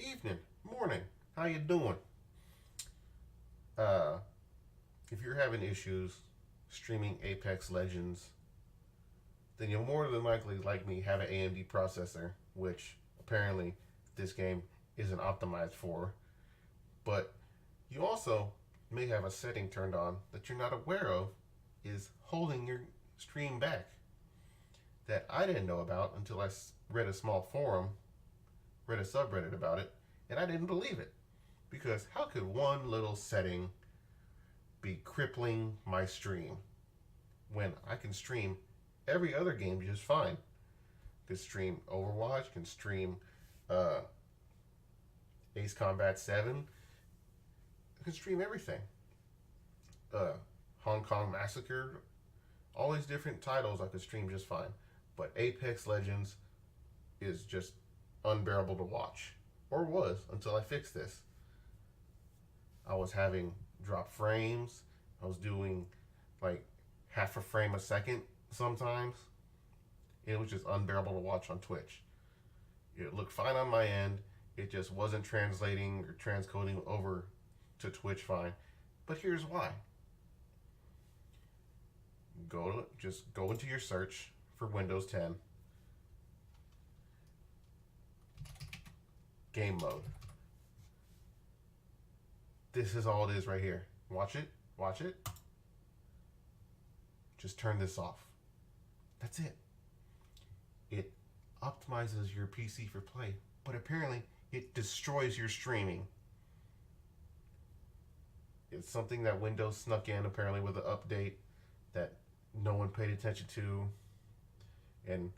evening, morning. How you doing? Uh, if you're having issues streaming Apex Legends, then you'll more than likely, like me, have an AMD processor, which apparently this game isn't optimized for. But you also may have a setting turned on that you're not aware of is holding your stream back that I didn't know about until I read a small forum, read a subreddit about it, and I didn't believe it. Because how could one little setting be crippling my stream when I can stream every other game just fine? Can stream Overwatch, can stream uh, Ace Combat 7, I can stream everything. Uh, Hong Kong Massacre, all these different titles I could stream just fine. But Apex Legends is just unbearable to watch. Or was until I fixed this. I was having drop frames. I was doing like half a frame a second sometimes. It was just unbearable to watch on Twitch. It looked fine on my end. It just wasn't translating or transcoding over to Twitch fine. But here's why. Just go into your search for Windows 10 game mode. This is all it is right here. Watch it. Watch it. Just turn this off. That's it. It optimizes your PC for play, but apparently it destroys your streaming. It's something that Windows snuck in apparently with an update that no one paid attention to, and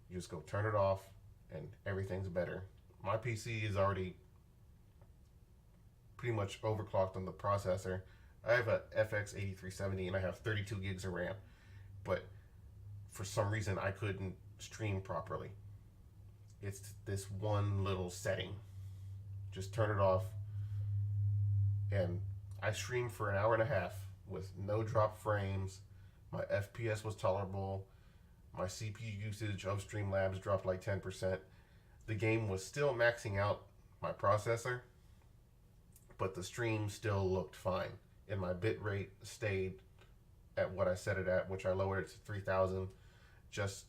you just go turn it off and everything's better. My PC is already pretty much overclocked on the processor. I have a FX 8370 and I have 32 gigs of RAM, but for some reason I couldn't stream properly. It's this one little setting. Just turn it off, and I streamed for an hour and a half with no drop frames. My FPS was tolerable. My CPU usage of Streamlabs dropped like 10%. The game was still maxing out my processor, but the stream still looked fine. And my bitrate stayed at what I set it at, which I lowered it to 3000 just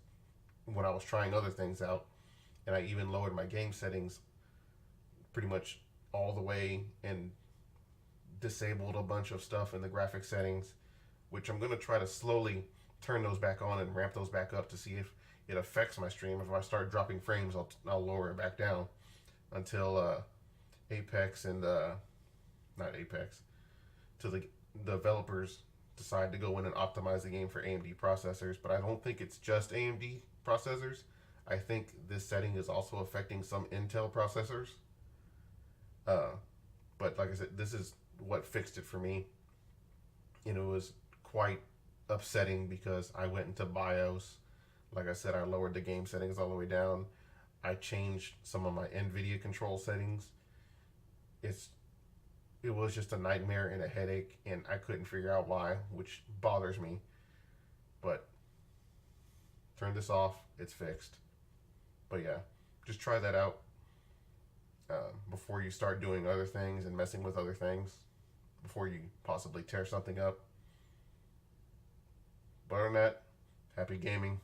when I was trying other things out. And I even lowered my game settings pretty much all the way and disabled a bunch of stuff in the graphic settings, which I'm going to try to slowly turn those back on and ramp those back up to see if it affects my stream. If I start dropping frames, I'll lower it back down until Apex and not Apex, till the developers decide to go in and optimize the game for AMD processors. But I don't think it's just AMD processors. I think this setting is also affecting some Intel processors. Uh, but like I said, this is what fixed it for me. And it was quite upsetting because I went into BIOS. Like I said, I lowered the game settings all the way down. I changed some of my NVIDIA control settings. It was just a nightmare and a headache, and I couldn't figure out why, which bothers me. But turn this off, it's fixed. But yeah, just try that out before you start doing other things and messing with other things, before you possibly tear something up. But other than that, happy gaming.